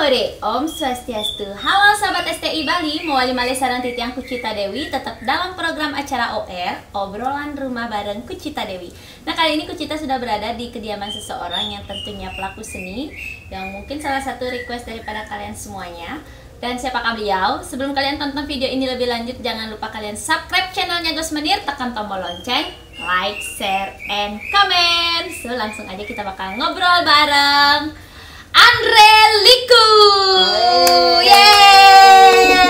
Hore, Om Swastiastu. Halo sahabat STI Bali, Mawali Male Sarang Titiang Kucita Dewi tetap dalam program acara OR, Obrolan Rumah Bareng Kucita Dewi. Nah, kali ini Kucita sudah berada di kediaman seseorang yang tentunya pelaku seni, yang mungkin salah satu request daripada kalian semuanya. Dan siapakah beliau? Sebelum kalian tonton video ini lebih lanjut, jangan lupa kalian subscribe channelnya Gus Menir, tekan tombol lonceng, like, share, and comment. So, langsung aja kita bakal ngobrol bareng Andre Liku. Yeay.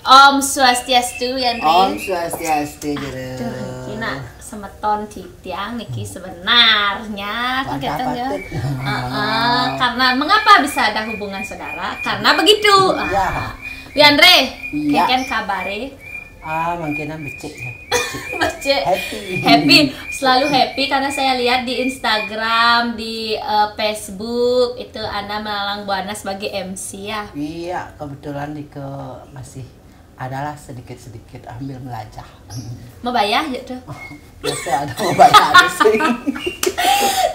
Om Swastiastu ya, Andre. Om Swastiastu. Kina semeton titiang niki sebenarnya katanya. Karena mengapa bisa ada hubungan saudara? Karena begitu. Ya. Andre, Iya. kan kabare? Mungkinan becek ya. Becek. Happy. Happy, selalu happy karena saya lihat di Instagram, di Facebook itu Anda melalang buana sebagai MC ya. Iya, kebetulan Niko masih adalah sedikit-sedikit ambil melajah. Mau bayar gitu. Biasa ada mau bayar sih.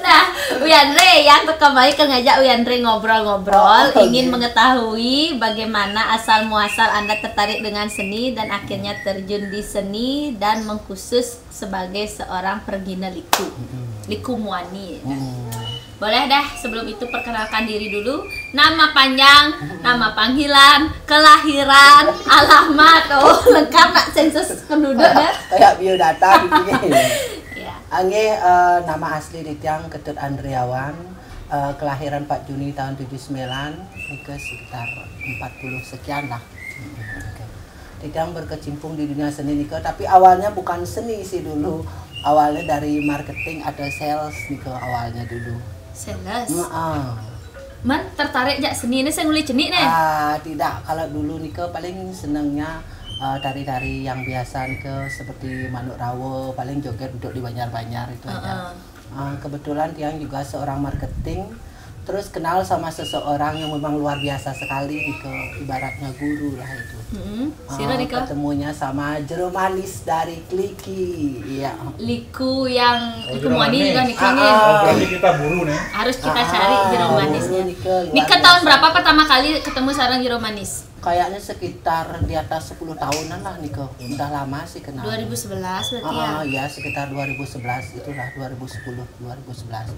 Nah, Uyandre yang kembali ke ngajak Uyandre ngobrol-ngobrol, Oh, ingin iya. mengetahui bagaimana asal muasal Anda tertarik dengan seni dan akhirnya terjun di seni dan mengkhusus sebagai seorang pergina liku. Liku Muani. Boleh dah, sebelum itu perkenalkan diri dulu. Nama panjang, nama panggilan, kelahiran, alamat, lengkap nak sensus penduduk dah. Kayak biodata di sini. Ya. Nama asli Ditiang Ketut Andriawan, kelahiran 4 Juni tahun 79, Niko sekitar 40 sekian lah. Ditiang berkecimpung di dunia seni Niko, tapi awalnya bukan seni sih dulu. Awalnya dari marketing atau sales Niko awalnya dulu. Sales. Man tertarik jak seni ini saya nguli cenik nih. Tidak, kalau dulu Niko paling senangnya tari-tari yang biasa Niko seperti Manuk Rawo, paling joget duduk di Banjar-Banjar itu aja. Kebetulan Tiang juga seorang marketing, terus kenal sama seseorang yang memang luar biasa sekali Niko, ibaratnya guru lah itu. Sira Niko. Ketemunya sama Jero Manis dari Kliki. Iya. Liku yang Liku Muani juga Niko nih. Berarti kita buru nih. Harus kita cari Jero Manisnya. Niko, luar Niko tahun biasa. berapa pertama kali ketemu seorang Jero Manis? Kayaknya sekitar di atas 10 tahunan lah Niko. Udah lama sih kenal. 2011 berarti ya. Ya sekitar 2011 itulah, 2010 2011.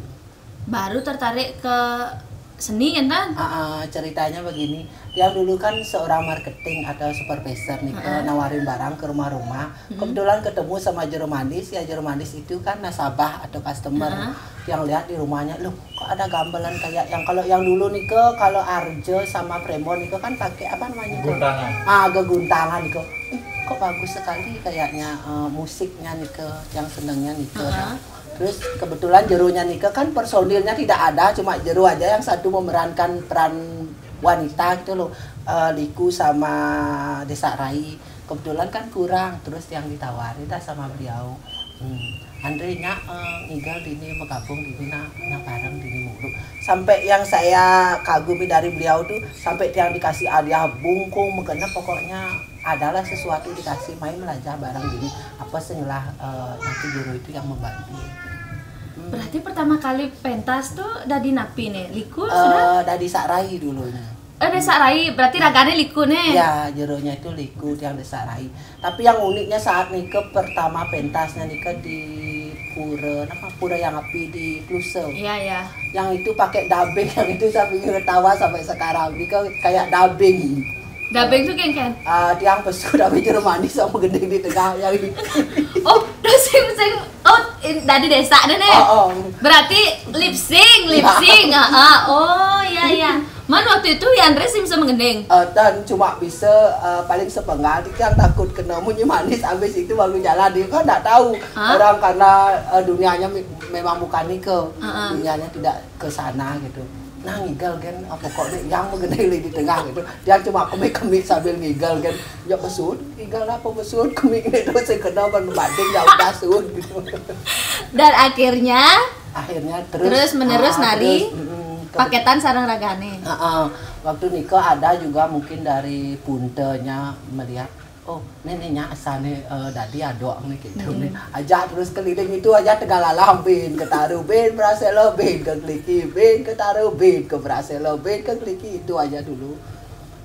Baru tertarik ke seni kan? Ceritanya begini, yang dulu kan seorang marketing atau supervisor nih nawarin barang ke rumah-rumah. Kebetulan ketemu sama Jero Manis, ya Jero Manis itu kan nasabah atau customer yang lihat di rumahnya, loh kok ada gamelan kayak yang kalau yang dulu nih kalau Arjo sama Premon nih kan pakai apa namanya? Guntangan. Geguntangan nih kok bagus sekali kayaknya musiknya nih yang senengnya nih Terus kebetulan Jeronya Nike kan personilnya tidak ada, cuma Jero aja yang satu memerankan peran wanita gitu loh, Liku sama Desa Rai. Kebetulan kan kurang, terus yang ditawari dah sama beliau. Andre nya ngigal dini megabung dini na bareng dini mulu. Sampai yang saya kagumi dari beliau tuh sampai yang dikasih hadiah bungkung mengenap, pokoknya adalah sesuatu dikasih main melajah bareng dini. Apa sengalah nanti Jero itu yang membantu. Berarti pertama kali pentas tuh dari napi nih, Liku sudah? Dari Sakrai dulunya. Desa Rai, berarti ragane Liku nih. Ya, Jeronya itu Liku yang Desa Rai. Tapi yang uniknya saat Nike pertama pentasnya Nike di Pura yang api di Plusel. Iya ya. Yang itu pakai dubbing, yang itu sampai ketawa sampai sekarang. Nike kayak dubbing. Dabeng tuh kan? Tiang pesu tapi Jero Manis sama gede di tengah yang ini. Oh, sing dari desa deh nih. Berarti lip sync. Oh iya. Man waktu itu Yandre sih bisa mengendeng. Dan cuma bisa paling sepenggal yang takut kena munyi manis, habis itu baru jalan. Dia kan nggak tahu orang karena dunianya memang bukan Nike, dunianya tidak ke sana gitu. Nah ngigal kan, pokoknya yang mengenai di tengah gitu. Dia cuma kemik-kemik sambil ngigal kan. Ya besut, ngigal apa besut, kemik itu saya kena banding ya udah sud gitu. Dan akhirnya terus menerus nari paketan sarang ragane. Waktu Niko ada juga mungkin dari puntenya melihat, oh neneknya asane dadi adok nih gitu nih. Ajak terus keliling itu aja Tegalalang bin ke Taru bin Braselo bin ke Kliki bin ke Taru bin ke Braselo bin ke Kliki itu aja dulu.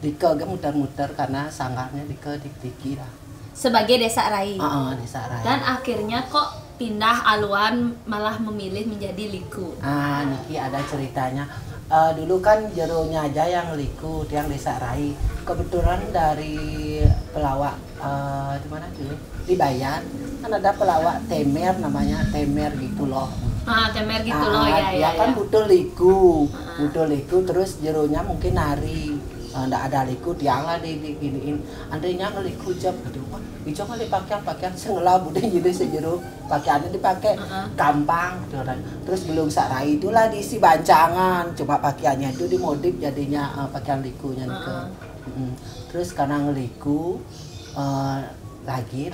Dika muter-muter karena sanggarnya Dika di Kliki lah. Sebagai desa Rai. Desa Rai. Dan akhirnya kok pindah aluan malah memilih menjadi liku. Niki ada ceritanya. Dulu kan jeronya aja yang liku, yang desa Rai. Kebetulan dari pelawak di mana dulu? Di Bayan. Kan ada pelawak Temer namanya, Temer gitu loh. Temer gitu loh ya. Dia kan butuh liku. Butuh liku terus jeronya mungkin nari. Nggak ada liku tiang lah diginiin. Andainya ngeliku jam gitu. Ijo kali pakaian sengelap udah jadi sejero pakaiannya dipakai gampang gitu kan. Terus belum sarai itulah diisi bancangan, cuma pakaiannya itu dimodif jadinya pakaian likunya ke. Terus karena ngeliku lagi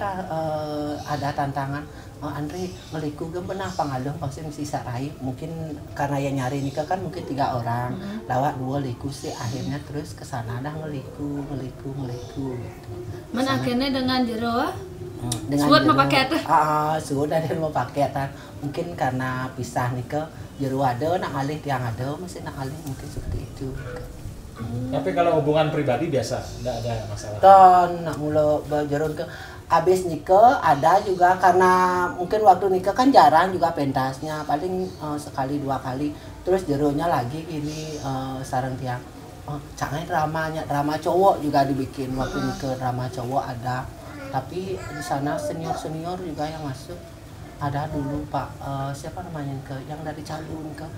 ada tantangan Andre ngeliku kan pernah pangaluh pasti mesti sarai mungkin karena yang nyari nikah kan mungkin 3 orang lawak 2 liku sih akhirnya terus kesana dah ngeliku gitu. Men akhirnya dengan jero dengan suut mau pakai tuh. Suut ada mau pakai kan mungkin karena pisah nikah jero ada nak alih tiang ada masih nak alih mungkin seperti itu. Tapi kalau hubungan pribadi biasa, enggak ada masalah. Kan nak mula berjeron ke abis nikah ada juga karena mungkin waktu nikah kan jarang juga pentasnya paling sekali 2 kali terus jeronya lagi ini sarang tiang canggih drama cowok juga dibikin waktu nikah drama cowok ada tapi di sana senior juga yang masuk ada dulu Pak siapa namanya ke yang dari Calun ke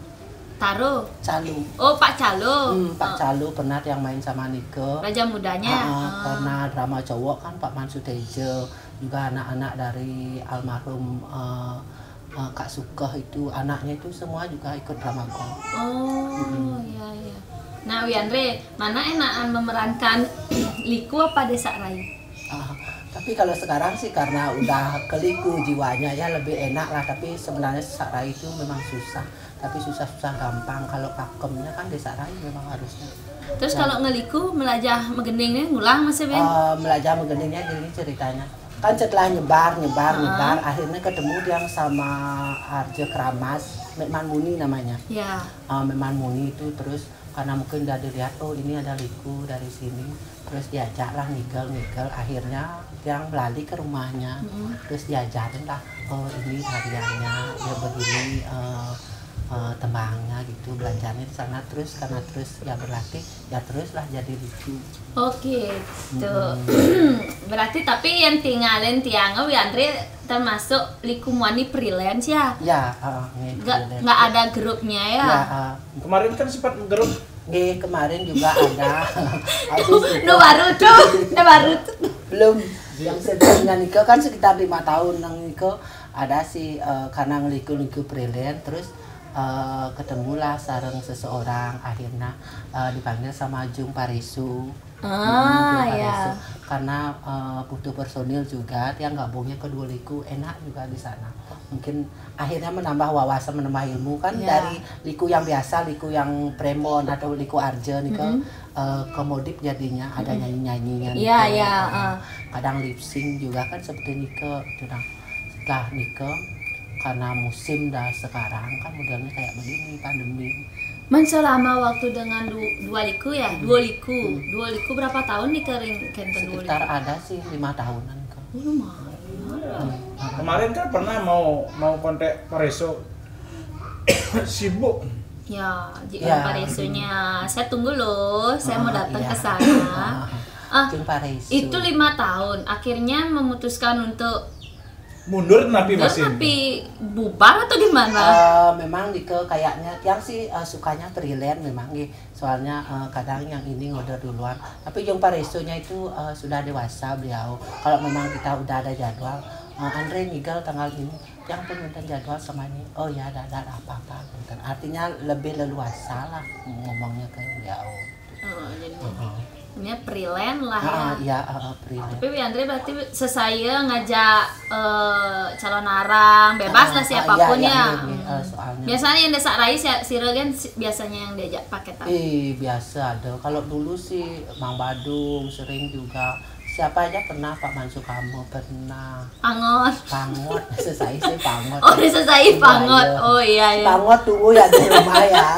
Taruh. Calu. Oh, Pak Calu. Pak Calu pernah yang main sama Nike. Raja mudanya. Karena drama cowok kan Pak Mansu Tejo, juga anak-anak dari almarhum Kak Sukeh itu, anaknya itu semua juga ikut drama golf. Oh, iya. Nah, Wiandre, mana enakan memerankan liku apa desa Rai? Tapi kalau sekarang sih karena udah keliku jiwanya ya lebih enak lah. Tapi sebenarnya desa Rai itu memang susah. Tapi susah-susah gampang. Kalau pakemnya kan desa Rai memang harusnya. Terus kalau ngeliku melajah megeningnya ngulang masih Ben? Melajah megeningnya gini ceritanya. Kan setelah nyebar, akhirnya ketemu yang sama Arjo Kramas, Meman Muni namanya. Ya. Meman Muni itu terus karena mungkin udah dilihat oh ini ada liku dari sini terus diajak lah nigel akhirnya yang belali ke rumahnya terus diajarin lah oh ini hariannya ya begini tembangnya gitu belajarnya di sana terus karena terus ya berlatih ya terus lah jadi liku. Oke tuh berarti tapi yang tinggalin tiang Wiandre termasuk liku muani freelance ya? Ya, nggak ada grupnya ya? Kemarin kan sempat grup. Kemarin juga ada. baru tuh. Belum. Yang sebelumnya Nike kan sekitar 5 tahun nang Nike ada sih karena ngeliku freelance terus ketemulah sareng seseorang akhirnya dipanggil sama Jung Parisu. Ya. Karena butuh personil juga dia gabungnya kedua liku enak juga di sana mungkin akhirnya menambah wawasan menambah ilmu kan dari liku yang biasa liku yang premon atau liku arja nih komodip jadinya ada nyanyinya kadang lip sync juga kan seperti Nike setelah Nike karena musim dah sekarang kan modelnya kayak begini pandemi. Selama waktu dengan dua liku ya, dua liku berapa tahun nih kering sekitar ada sih 5 tahunan kan. Lumayan. Kemarin kan pernah mau kontak Pareso sibuk. Ya, jika Paresonya saya tunggu loh, saya mau datang ke sana. Itu 5 tahun, akhirnya memutuskan untuk mundur tapi bubar atau gimana? Memang kayaknya yang sih sukanya freelance memang soalnya kadang yang ini ngorder duluan tapi Jung Paresonya itu sudah dewasa beliau kalau memang kita udah ada jadwal Andre nigel tanggal ini yang penonton jadwal sama ini oh ya ada apa-apa artinya lebih leluasa lah ngomongnya ke beliau. Ini freelance lah ya. Freelance. Tapi Wiandre berarti sesaya ngajak calon arang bebas lah siapapun soalnya. Biasanya yang desa Rai Siregan biasanya yang diajak paketan. Biasa ada. Kalau dulu sih Mang Badung sering juga siapa aja pernah, Pak Mansukamo pernah, Pangot. Pangot, selesai sih Pangot. Oh, selesai Pangot. Oh iya ya. Pangot tunggu ya di rumah ya.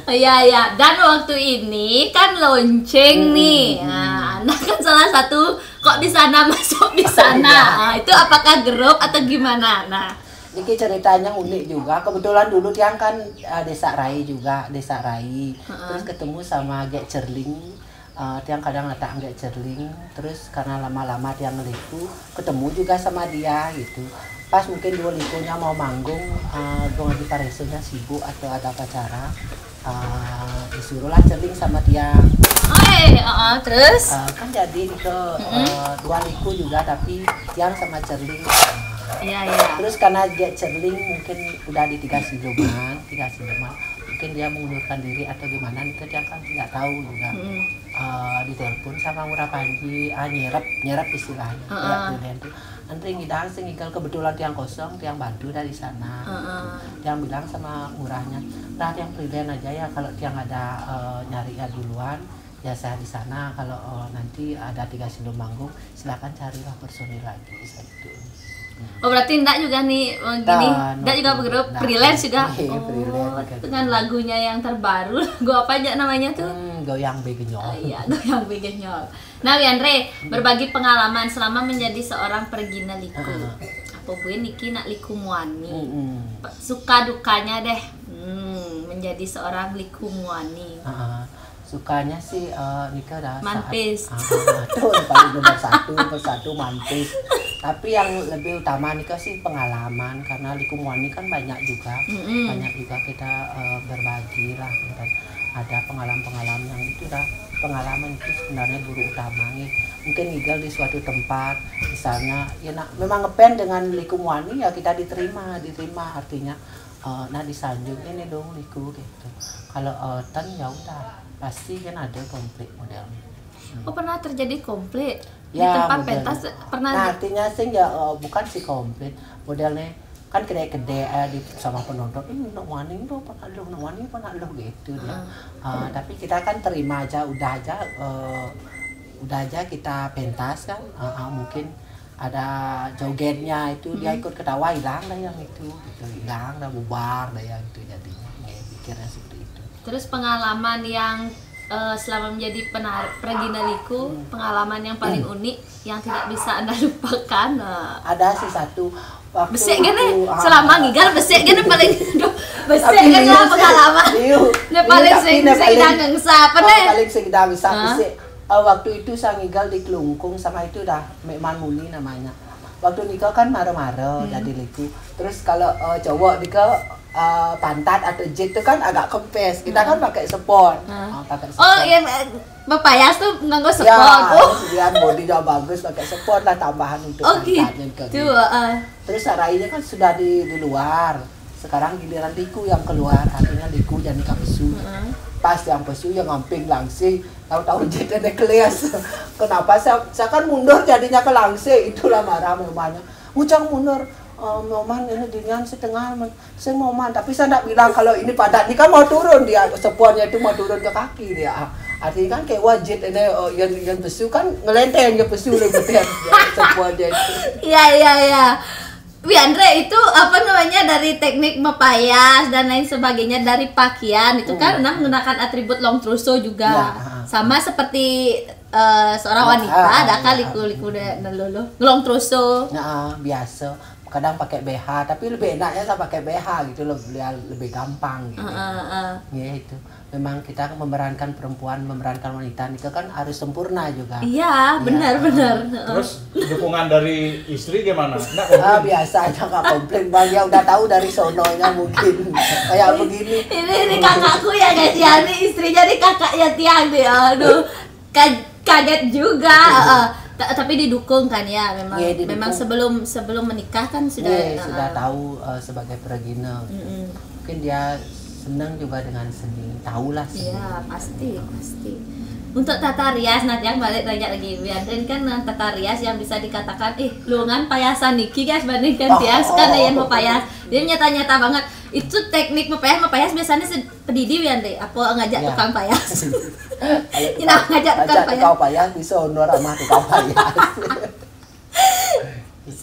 Iya ya. Dan waktu ini kan lonceng nih. Nah, Anda kan salah satu kok di sana masuk di sana. Nah, itu apakah grup atau gimana? Nah, Ini ceritanya unik juga. Kebetulan dulu Tiang kan desa Rai juga, desa Rai. Terus ketemu sama Gek Cerling. Tiang kadang letak Gek Cerling. Terus karena lama-lama Tiang ngeliku, ketemu juga sama dia gitu. Pas mungkin dua likunya mau manggung, dua di Paresunya sibuk atau ada acara. Disuruhlah Cerling sama Tiang. Terus? Kan jadi ke dua liku juga, tapi Tiang sama Cerling. Iya iya. Terus karena dia Cerling mungkin udah di 3 siluman, mungkin dia mengundurkan diri atau gimana, itu dia kan tidak tahu juga. Ditelepon sama Murah Panji, nyerap istilahnya. Nanti ngidang singgal kebetulan tiang kosong, tiang bantu dari sana. Tiang bilang sama Murahnya, nah tiang freelance aja ya, kalau tiang ada nyari ya duluan. Ya saya di sana, kalau nanti ada 3 silum manggung, silakan carilah personil lagi gitu. Oh berarti enggak juga nih gini, enggak juga bergrup freelance juga. Dengan lagunya yang terbaru, gue apa aja namanya tuh? Goyang Begenyol. Iya, Goyang Begenyol. Nah, Wiandre, berbagi pengalaman selama menjadi seorang pergina liku. Apa gue Niki nak liku muani? Suka dukanya deh, menjadi seorang liku muani. Sukanya sih Nika dah mantis. Tuh paling nomor satu mantis. Tapi yang lebih utama Nika sih pengalaman, karena liku muani kan banyak juga kita berbagi lah. Dan ada pengalaman yang itu dah, pengalaman itu sebenarnya guru utama nih. Mungkin tinggal di suatu tempat, misalnya ya memang ngepen dengan liku muani ya kita diterima artinya nah disanjung ini dong liku gitu. Kalau ten ya udah pasti kan ada konflik modelnya. Oh pernah terjadi konflik ya, di tempat modelnya. pentas pernah? Nah artinya sih ya bukan sih konflik modelnya kan gede-gede sama penonton ini nak wani lo pernah lo gitu dia. Tapi kita kan terima aja udah aja kita pentas kan mungkin ada jogetnya itu dia ikut ketawa hilang dah yang itu gitu, hilang dah bubar dah yang itu jadinya pikirnya seperti itu. Terus pengalaman yang selama menjadi pergina liku, pengalaman yang paling unik yang tidak bisa Anda lupakan? Ada sih satu waktu besek gini selama ngigal besek gini paling besek gini lah pengalaman ini paling sing ngengsa paling sing ngengsa besek. Waktu itu saya ngigal di Kelungkung sama itu dah Mekman Muli namanya. Waktu nikah kan mare-mare jadi liku. Terus kalau cowok nikah pantat atau jet itu kan agak kempes. Kita kan pakai spon. Oh, yang Bapayas tuh nganggo spon. Kemudian bodinya bagus pakai spon lah tambahan untuk pantatnya gitu. Terus rainya kan sudah di luar. Sekarang giliran liku yang keluar, akhirnya liku jadi kapesu. Pas yang pesu yang ngamping langsing, tahu-tahu jadi kelas. Kenapa saya kan mundur jadinya ke langsing, itulah marah memangnya. Ucang mundur. Moman ini dinian setengah saya moman, tapi saya tidak bilang kalau ini padat ini kan mau turun dia, sepuannya itu mau turun ke kaki dia. Artinya kan kayak wajib ini yang pesu kan ngelenteng ke pesu lebih sepuannya itu. Iya. Wiandre itu apa namanya dari teknik mepayas dan lain sebagainya dari pakaian itu kan menggunakan atribut long trousseau juga sama seperti seorang wanita ada kali liku long trousseau. Nah biasa kadang pakai BH tapi lebih enaknya saya pakai BH gitu lebih gampang gitu. Ya itu memang kita memerankan perempuan memerankan wanita itu kan harus sempurna juga. Iya benar. Terus dukungan dari istri gimana? Biasa aja nggak komplain bang ya udah tahu dari sononya mungkin kayak begini. Ini kakakku ya guys ya, ini istrinya nih kakaknya Tiang nih, aduh kaget juga. Tapi didukung kan ya memang. Ya, memang sebelum menikah kan sudah tahu sebagai pergina. Mungkin dia senang juga dengan seni, tahulah seni. Iya pasti. Untuk tata rias nanti yang balik tanya lagi Wiandre kan tata rias yang bisa dikatakan luangan payasan Niki guys bandingkan Tias kan yang mau payas dia nyata-nyata banget. Itu teknik mepayas biasanya pedidi ya Andre, apa ngajak Ya. tukang payas? Kalau ngajak tukang payas tukang payas bisa honor sama tukang payas.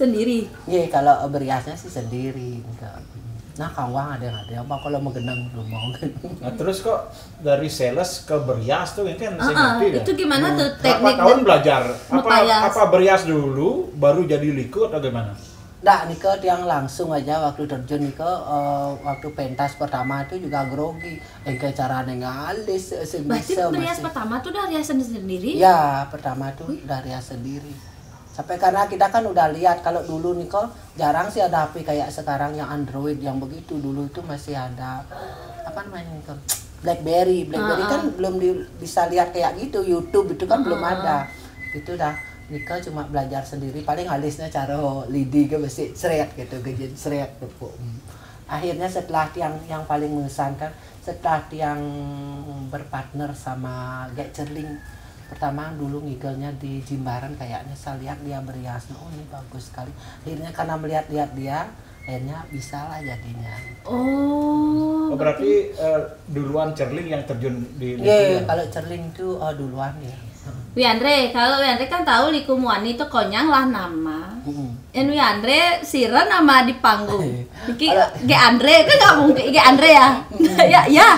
sendiri. Iya, kalau beriasnya sih sendiri. Enggak. Nah, kawang ada apa kalau mau genang belum mau. Nah, terus kok dari sales ke berias tuh ini kan saya ngerti ya. Itu gimana tuh Berapa teknik tahun belajar? mepayas? Apa berias dulu baru jadi liku atau gimana? Nggak, Nike yang langsung aja waktu terjun Nike waktu pentas pertama itu juga grogi. Kayak caranya ngalis Berarti sebisa berias masih. pertama tuh udah riasan sendiri? Ya, pertama tuh udah rias sendiri. Sampai karena kita kan udah lihat kalau dulu Niko jarang sih ada HP kayak sekarang yang Android yang begitu. Dulu itu masih ada apa namanya Niko? BlackBerry kan belum bisa lihat kayak gitu. YouTube itu kan belum ada. Gitu dah. Niko cuma belajar sendiri. Paling alisnya cara lidi ke besi seret gitu, gejin seret gitu. Akhirnya setelah yang paling mengesankan setelah yang berpartner sama Gek Cerling. Pertama dulu ngigelnya di Jimbaran kayaknya saya lihat dia berias, oh ini bagus sekali. Akhirnya karena melihat-lihat dia, akhirnya bisa lah jadinya. Oh. Berarti duluan Cerling yang terjun di liku Iya, ya? kalau Cerling itu duluan ya. Wiandre, kalau Wiandre kan tahu Liku Muani itu konyang lah nama. En Wiandre siren nama di panggung. Iki Ge Andre kan nggak mungkin Ge Andre ya. ya.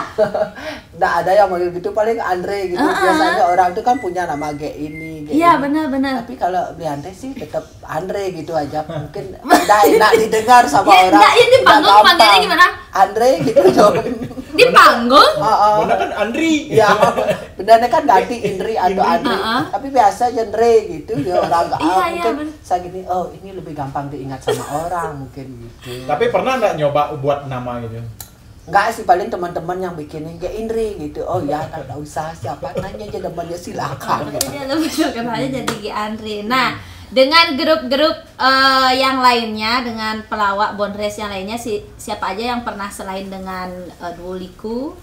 Nggak ada yang manggil gitu, paling Andre gitu. Biasanya orang itu kan punya nama Ge ini, Ge Iya ini. benar-benar. Tapi kalau Andre sih tetap Andre gitu aja. Mungkin udah enak didengar sama Ya, orang. nggak, ya di Udah panggung gampang. panggilnya gimana? Andre gitu dong. Di panggung? Bener kan Andri? Ya, benernya kan ganti Indri atau Andri. Tapi biasa genre gitu ya orang nggak mungkin saya gini, oh ini lebih gampang diingat sama orang mungkin gitu. Tapi pernah nggak nyoba buat nama gitu? Enggak sih, paling teman-teman yang bikinin kayak Indri gitu. Oh ya, tak usah siapa nanya aja temannya silakan. Gitu. Jadi lebih aja jadi Ge Andre. Nah, dengan grup-grup yang lainnya, dengan pelawak Bonres yang lainnya, siapa aja yang pernah selain dengan Duo Liku,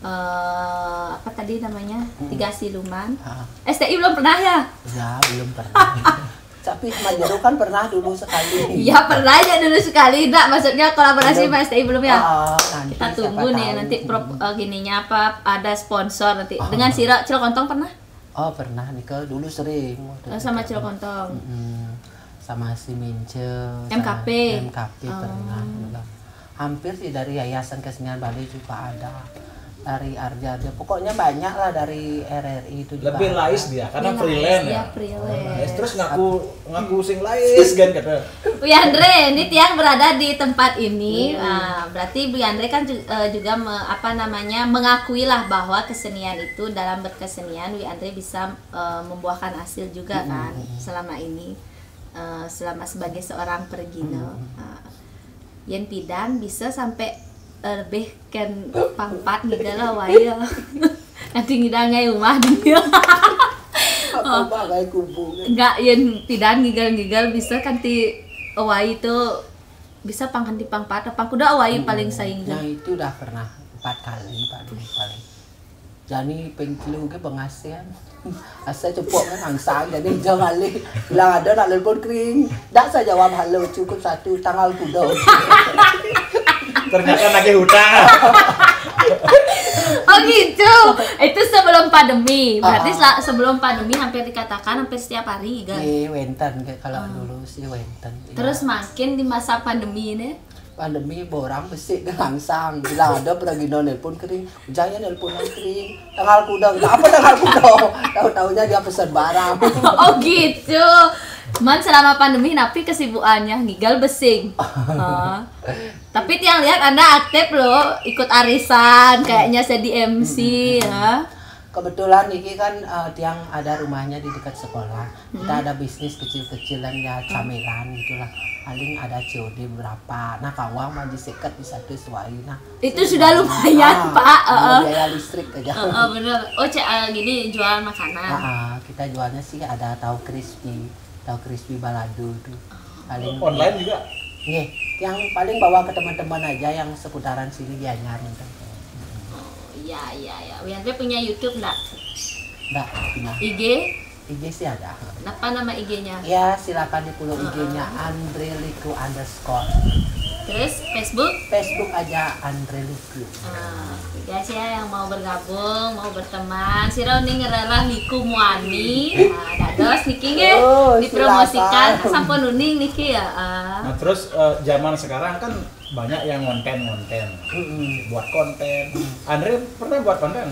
apa tadi namanya, Tiga Siluman, STI belum pernah ya? Ya, belum pernah. Tapi sama Jero kan pernah dulu sekali. Iya pernah aja dulu sekali, enggak maksudnya kolaborasi sama STI belum ya? Nanti Kita tunggu nih tahu. nanti gininya apa, ada sponsor nanti. Dengan Cilokontong pernah? Oh pernah nih dulu sering. Sama Cilokontong. Sama si Mince. MKP. MKP pernah juga. Hampir sih dari Yayasan Kesenian Bali juga ada. Dari Arjada, pokoknya banyak lah dari RRI itu juga. Lebih lais dia karena freelance ya. Freelance. Terus ngaku sing lais kan kata. Bu Yandre, ini Tiang berada di tempat ini. Nah, berarti Bu Yandre kan juga mengakui lah bahwa kesenian itu dalam berkesenian Bu Yandre bisa membuahkan hasil juga kan selama ini. Selama sebagai seorang pergino. Yang tidak bisa sampai lebih kan pampat gitu lah waya. Nanti ngidangai rumah dia. Apa bagai kumpul. Enggak, yang tidak ngigal-ngigal bisa kan ti awai itu bisa pangkan di pangpat apa kuda awai paling saing. Nah itu udah pernah 4 kali paling. Jadi pengkilu ke pengasian. Asa cepok kan angsang jadi jangan li bilang ada nak telepon kering. Tak saya jawab halo cukup 1 tanggal kuda. Ternyata nagih hutang. Oh gitu. Itu sebelum pandemi. Berarti sebelum pandemi hampir dikatakan hampir setiap hari kan. Wenten kayak kalau dulu sih wenten. Terus makin di masa pandemi ini pandemi borang besi gangsang bilang ada pergi nelpon kering jangan nelpon kering tanggal kuda apa tanggal kuda tahu-tahunya dia pesan barang. Oh gitu. Man selama pandemi napi kesibukannya ngigal besing. Tapi Tiang lihat Anda aktif loh, ikut arisan kayaknya jadi MC ya. Kebetulan ini kan Tiang ada rumahnya di dekat sekolah. Kita ada bisnis kecil-kecilan ya camilan gitulah. Paling ada COD berapa. Nah kawang mah diseket di satu suai. Nah itu sudah lumayan Pak. Biaya listrik aja. Bener. Oh gini jual makanan. Kita jualnya sih ada tahu crispy balado tuh. Paling Online juga. Iya, yang paling bawa ke teman-teman aja yang seputaran sini Gianyar gitu. Iya. Wianti punya YouTube enggak? Enggak, punya. IG sih ada. Apa nama IG-nya? Ya, silakan di follow IG-nya _. Terus Facebook? Facebook aja Andre Liku. Guys ya yang mau bergabung, mau berteman, si Roni ngerarah Liku Muani. Nah, dados niki nge dipromosikan sampun uning niki ya. Nah, terus zaman sekarang kan banyak yang konten, buat konten. Andre pernah buat konten?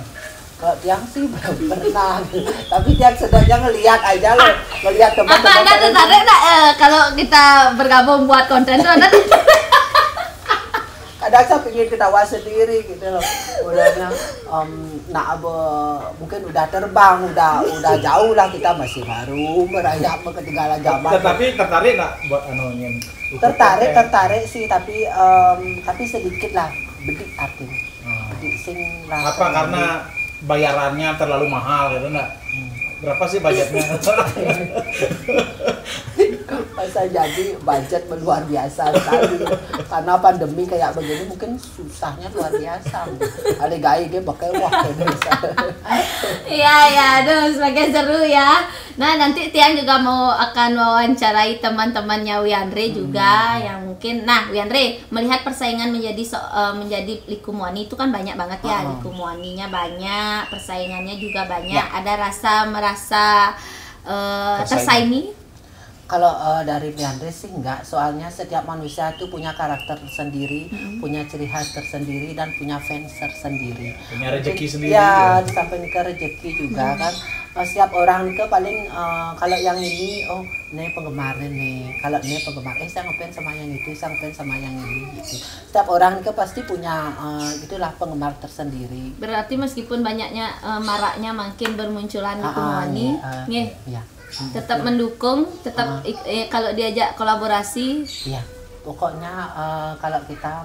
Kalau Tiang sih belum pernah, tapi Tiang sedangnya ngelihat aja loh, ngelihat teman-teman. Apa Anda tertarik nak kalau kita bergabung buat konten tuh Anda? Kadang saya pingin ketawa sendiri gitu loh. Udahnya mungkin udah terbang, udah jauh lah, kita masih baru merayap ketinggalan zaman. Tapi tertarik nggak buat anuin? Tertarik sih, tapi sedikit lah, bedik artinya. Bedik sing lah. Apa karena bayarannya terlalu mahal gitu enggak? Berapa sih budgetnya? Masa jadi budget luar biasa sekali. Karena pandemi kayak begini mungkin susahnya luar biasa. Ada gaya dia pakai wah Iya ya, aduh semakin seru ya. Nah nanti Tiang juga akan wawancarai teman-temannya Wiandre juga yang mungkin. Nah Wiandre melihat persaingan menjadi Liku Muani itu kan banyak banget ya. Liku Muaninya banyak, persaingannya juga banyak. Ya. Ada merasa tersaingi? Kalau dari Wiandre sih enggak, soalnya setiap manusia itu punya karakter tersendiri, punya ciri khas tersendiri dan punya fans tersendiri. Punya rezeki sendiri. Ya, sampai ke rezeki juga kan. Setiap orang ke paling kalau yang ini ini penggemarnya nih. Kalau ini penggemar saya ngefans sama yang itu, saya ngefans sama yang ini gitu. Setiap orang ke pasti punya itulah penggemar tersendiri. Berarti meskipun banyaknya maraknya makin bermunculan Liku Muani, tetap mendukung, tetap kalau diajak kolaborasi. Iya, pokoknya kalau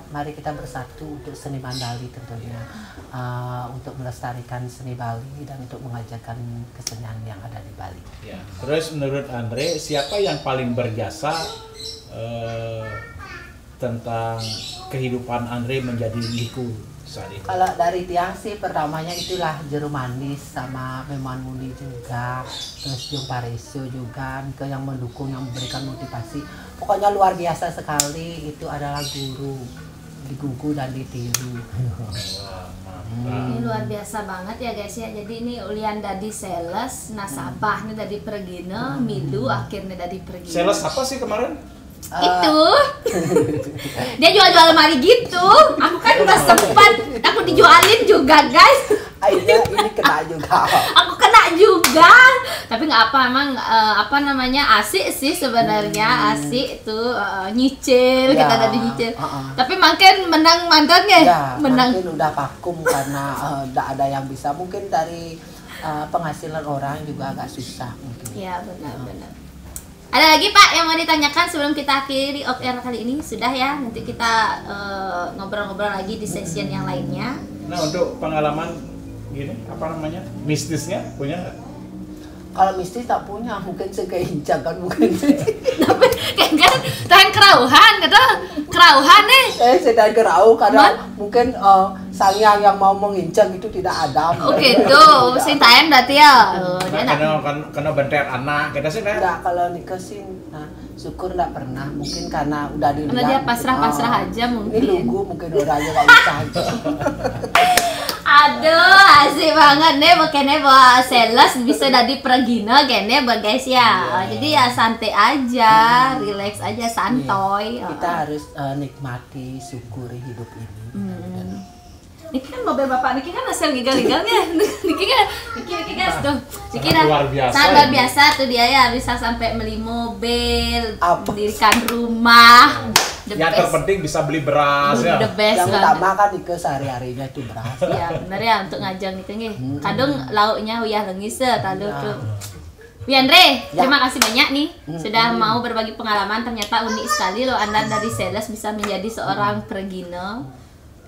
mari kita bersatu untuk seniman Bali tentunya, untuk melestarikan seni Bali dan untuk mengajarkan kesenian yang ada di Bali. Ya. Terus menurut Andre, siapa yang paling berjasa tentang kehidupan Andre menjadi Liku saat ini? Kalau dari Tiang sih pertamanya itulah Jero Manis sama Meman Muni juga, terus Jung Paresio juga ke yang mendukung, yang memberikan motivasi. Pokoknya luar biasa sekali, itu adalah guru digugu dan ditiru. Ini luar biasa banget ya guys ya. Jadi ini Ulian dari sales, nasabah ini dari Pergina, Midu akhirnya dari Pergina. Sales apa sih kemarin? Itu dia jual-jual lemari gitu. Aku kan udah sempat, aku dijualin juga guys. Akhirnya ini kena juga. Aku kena juga. Tapi nggak apa, emang asik sih sebenarnya, asik tuh nyicil, kita ada di nyicil. Tapi makin menang mantannya, Ya, menang. mungkin udah vakum karena tidak ada yang bisa. Mungkin dari penghasilan orang juga agak susah mungkin. Ya benar-benar. Ada lagi Pak yang mau ditanyakan sebelum kita akhiri OKR kali ini? Sudah ya, nanti kita ngobrol-ngobrol lagi di session yang lainnya. Nah untuk pengalaman gini, apa namanya, mistisnya punya nggak? Kalau mistis tak punya, mungkin sekeinjak kan mungkin. Tapi kan tahan kerauhan, kata kerauhan nih. Sedang kerau karena mungkin sangyang yang mau menginjak itu tidak ada. Oh gitu, sing tahan berarti ya. Karena bentar anak, kita sih Enggak, kalau nikah sih, syukur enggak pernah. Mungkin karena udah dilihat. Karena dia pasrah-pasrah aja mungkin. Ini lugu mungkin orangnya nggak bisa aja. Aduh, asik banget nih, makanya bawa sales bisa dari Pergina kayaknya guys ya. Jadi ya santai aja, relax aja, santoy. Kita harus nikmati, syukuri hidup ini. Niki kan mobil bapak Niki kan hasil gigal-gigalnya. Niki guys tuh. Niki luar biasa. Sangat luar biasa tuh dia ya, bisa sampai beli mobil, mendirikan rumah. Yang terpenting bisa beli beras ya. The best yang utama kan Nike sehari-harinya itu beras. Iya, benar ya untuk ngajak Niki nggih. Kadang lauknya uyah lengis tadu tuh. Wiandre, terima kasih banyak nih sudah mau berbagi pengalaman. Ternyata unik sekali loh Anda dari sales bisa menjadi seorang Pergina.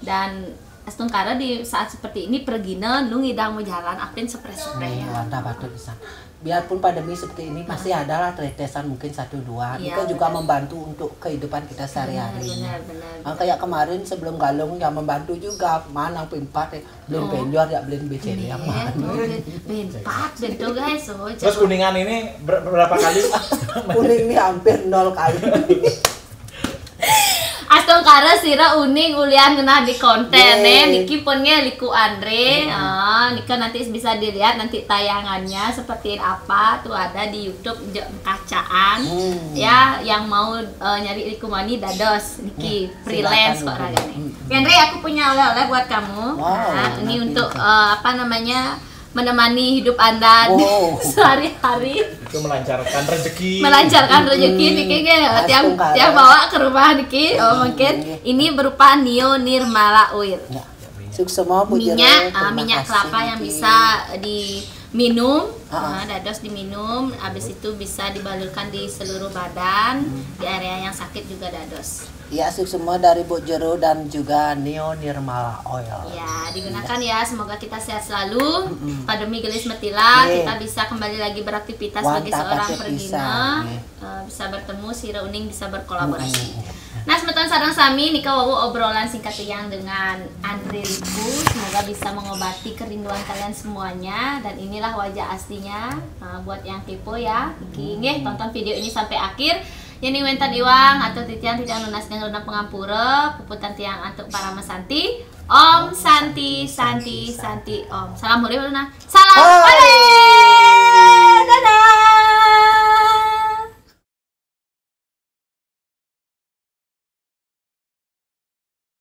Dan Astungkara di saat seperti ini Pergina nu ngidang mau jalan apin spray-spray ya. Wanda batu bisa. Biarpun pandemi seperti ini masih ada lah tretesan mungkin 1-2. Kita juga membantu untuk kehidupan kita sehari-hari. Benar. Kayak kemarin sebelum galung yang membantu juga mana pimpat belum penjor ya belum BCD yang mana. Pimpat bentuk guys. Terus kuningan ini berapa kali? Kuning ini hampir 0 kali. karena sira uning ulian ngenah di konten niki punnya liku Andre. Nika nanti bisa dilihat nanti tayangannya seperti apa tuh ada di YouTube Kacaan. Ya, yang mau nyari liku mani dados niki freelance kok ragane. Andre, aku punya oleh-oleh buat kamu. Ini untuk apa namanya? Menemani hidup Anda sehari-hari. Itu melancarkan rezeki. Niki yang bawa ke rumah niki. Mungkin ini berupa Nio Nirmala Oil. Minyak kelapa yang bisa diminum, dados diminum, habis itu bisa dibalurkan di seluruh badan, di area yang sakit juga dados. Ya, semua dari Bu Jero dan juga Nio Nirmala Oil. Ya, digunakan ya. Semoga kita sehat selalu. Pandemi gelis metila, kita bisa kembali lagi beraktivitas sebagai seorang pergina. Bisa bertemu, Sira Uning bisa berkolaborasi. Nah, semeton sareng sami nika wawu obrolan singkat yang dengan Andre Liku. Semoga bisa mengobati kerinduan kalian semuanya, dan inilah wajah aslinya. Buat yang kepo ya, nggih tonton video ini sampai akhir. Yani wentan iwang atau titian lunas dengan luna pengampura puputan tiang antuk para mesanti. Om Santi Santi Santi Om. Salam hore luna. Salam hore.